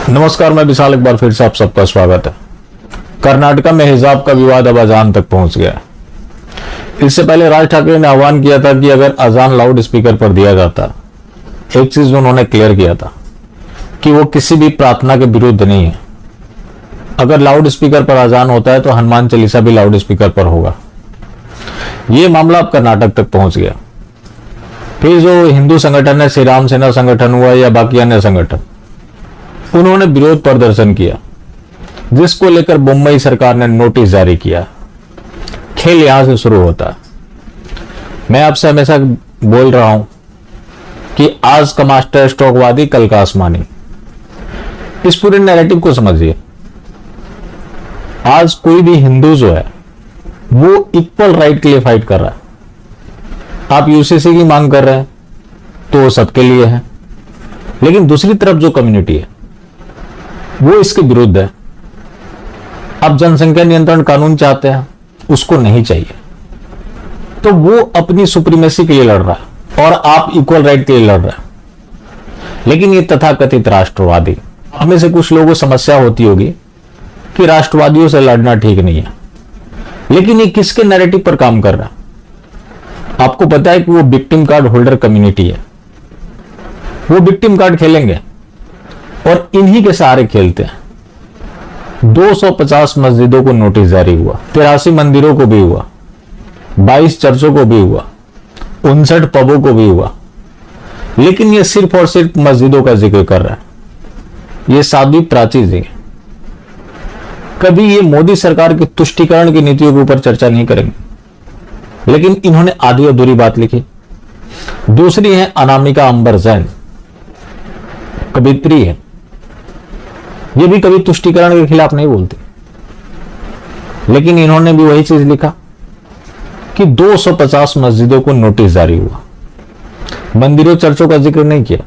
नमस्कार, मैं विशाल। एक बार फिर से आप सबका स्वागत है। कर्नाटका में हिजाब का विवाद अब अजान तक पहुंच गया। इससे पहले राज ठाकरे ने आह्वान किया था कि अगर अजान लाउड स्पीकर पर दिया जाता, एक चीज उन्होंने क्लियर किया था कि वो किसी भी प्रार्थना के विरुद्ध नहीं है। अगर लाउड स्पीकर पर अजान होता है तो हनुमान चालीसा भी लाउड स्पीकर पर होगा। ये मामला अब कर्नाटक तक पहुंच गया। फिर जो हिंदू संगठन है, श्री राम सेना संगठन हुआ या बाकी अन्य संगठन, उन्होंने विरोध प्रदर्शन किया, जिसको लेकर मुंबई सरकार ने नोटिस जारी किया। खेल यहां से शुरू होता है। मैं आपसे हमेशा बोल रहा हूं कि आज का मास्टर स्ट्रोकवादी, कल का आसमानी। इस पूरे नैरेटिव को समझिए। आज कोई भी हिंदू जो है वो इक्वल राइट के लिए फाइट कर रहा है। आप यूसीसी की मांग कर रहे हैं तो वो सबके लिए है, लेकिन दूसरी तरफ जो कम्युनिटी है वो इसके विरुद्ध है। आप जनसंख्या नियंत्रण कानून चाहते हैं, उसको नहीं चाहिए, तो वो अपनी सुप्रीमेसी के लिए लड़ रहा है और आप इक्वल राइट के लिए लड़ रहे हैं। लेकिन ये तथाकथित राष्ट्रवादी, हमें से कुछ लोगों को समस्या होती होगी कि राष्ट्रवादियों से लड़ना ठीक नहीं है, लेकिन ये किसके नैरेटिव पर काम कर रहा है? आपको पता है कि वो विक्टिम कार्ड होल्डर कम्युनिटी है। वो विक्टिम कार्ड खेलेंगे और इन्हीं के सहारे खेलते हैं। 250 मस्जिदों को नोटिस जारी हुआ, 83 मंदिरों को भी हुआ, 22 चर्चों को भी हुआ, 59 पबों को भी हुआ, लेकिन ये सिर्फ और सिर्फ मस्जिदों का जिक्र कर रहा है। ये साध्वी प्राची जी कभी ये मोदी सरकार की तुष्टीकरण की नीतियों के ऊपर चर्चा नहीं करेंगे, लेकिन इन्होंने आधी अधूरी बात लिखी। दूसरी है अनामिका अंबर जैन, कवित्री है। ये भी कभी तुष्टीकरण के खिलाफ नहीं बोलती, लेकिन इन्होंने भी वही चीज लिखा कि 250 मस्जिदों को नोटिस जारी हुआ, मंदिरों चर्चों का जिक्र नहीं किया।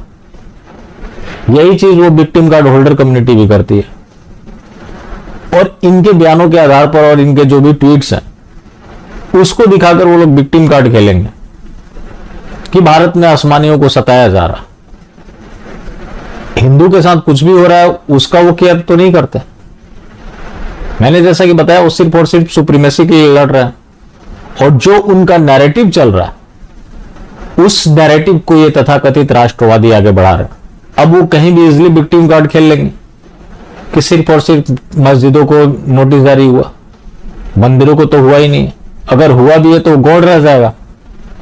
यही चीज वो विक्टिम कार्ड होल्डर कम्युनिटी भी करती है, और इनके बयानों के आधार पर और इनके जो भी ट्वीट्स हैं उसको दिखाकर वो लोग विक्टिम कार्ड खेलेंगे कि भारत में आसमानियों को सताया जा रहा। हिंदू के साथ कुछ भी हो रहा है उसका वो केयर तो नहीं करते। मैंने जैसा कि बताया, वो सिर्फ और सिर्फ सुप्रीमेसी के लिए लड़ रहे हैं, और जो उनका नैरेटिव चल रहा है उस नैरेटिव को ये तथाकथित राष्ट्रवादी आगे बढ़ा रहे हैं। अब वो कहीं भी इजिली विक्टिम कार्ड खेल लेंगे कि सिर्फ और सिर्फ मस्जिदों को नोटिस जारी हुआ, मंदिरों को तो हुआ ही नहीं। अगर हुआ भी है तो गौड़ रह जाएगा।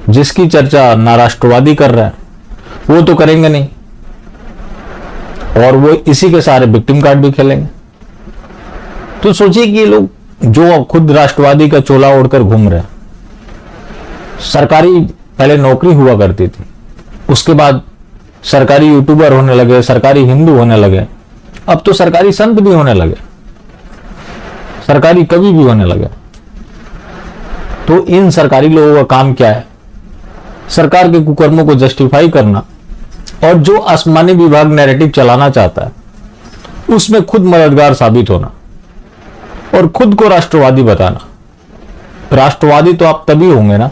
जिसकी चर्चा ना राष्ट्रवादी कर रहा है वो तो करेंगे नहीं, और वो इसी के सारे विक्टिम कार्ड भी खेलेंगे। तो सोचिए कि ये लोग जो खुद राष्ट्रवादी का चोला ओढ़कर घूम रहे हैं, सरकारी पहले नौकरी हुआ करती थी, उसके बाद सरकारी यूट्यूबर होने लगे, सरकारी हिंदू होने लगे, अब तो सरकारी संत भी होने लगे, सरकारी कवि भी होने लगे। तो इन सरकारी लोगों का काम क्या है? सरकार के कुकर्मों को जस्टिफाई करना, और जो आसमानी विभाग नैरेटिव चलाना चाहता है उसमें खुद मददगार साबित होना और खुद को राष्ट्रवादी बताना। राष्ट्रवादी तो आप तभी होंगे ना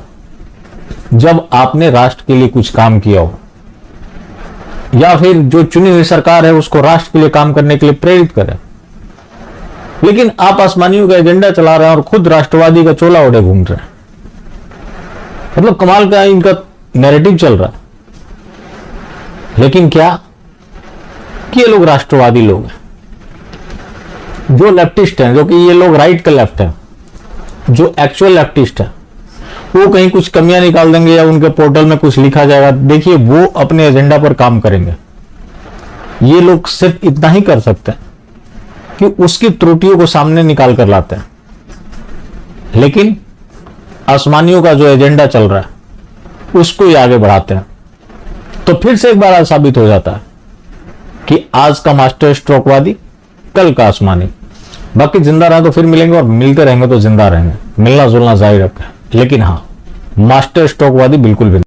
जब आपने राष्ट्र के लिए कुछ काम किया हो, या फिर जो चुनी हुई सरकार है उसको राष्ट्र के लिए काम करने के लिए प्रेरित करें। लेकिन आप आसमानियों का एजेंडा चला रहे हैं और खुद राष्ट्रवादी का चोला ओढ़े घूम रहे हैं। मतलब कमाल का इनका नैरेटिव चल रहा है। लेकिन क्या कि ये लोग राष्ट्रवादी लोग हैं, जो लेफ्टिस्ट हैं, जो कि ये लोग राइट का लेफ्ट है, जो एक्चुअल लेफ्टिस्ट है, वो कहीं कुछ कमियां निकाल देंगे या उनके पोर्टल में कुछ लिखा जाएगा, देखिए वो अपने एजेंडा पर काम करेंगे। ये लोग सिर्फ इतना ही कर सकते हैं कि उसकी त्रुटियों को सामने निकाल कर लाते हैं, लेकिन आसमानियों का जो एजेंडा चल रहा है उसको ही आगे बढ़ाते हैं। तो फिर से एक बार साबित हो जाता है कि आज का मास्टर स्ट्रोकवादी, कल का आसमानी। बाकी जिंदा रहे तो फिर मिलेंगे, और मिलते रहेंगे तो जिंदा रहेंगे। मिलना जुलना जारी रखें, लेकिन हाँ, मास्टर स्ट्रोकवादी बिल्कुल भी नहीं।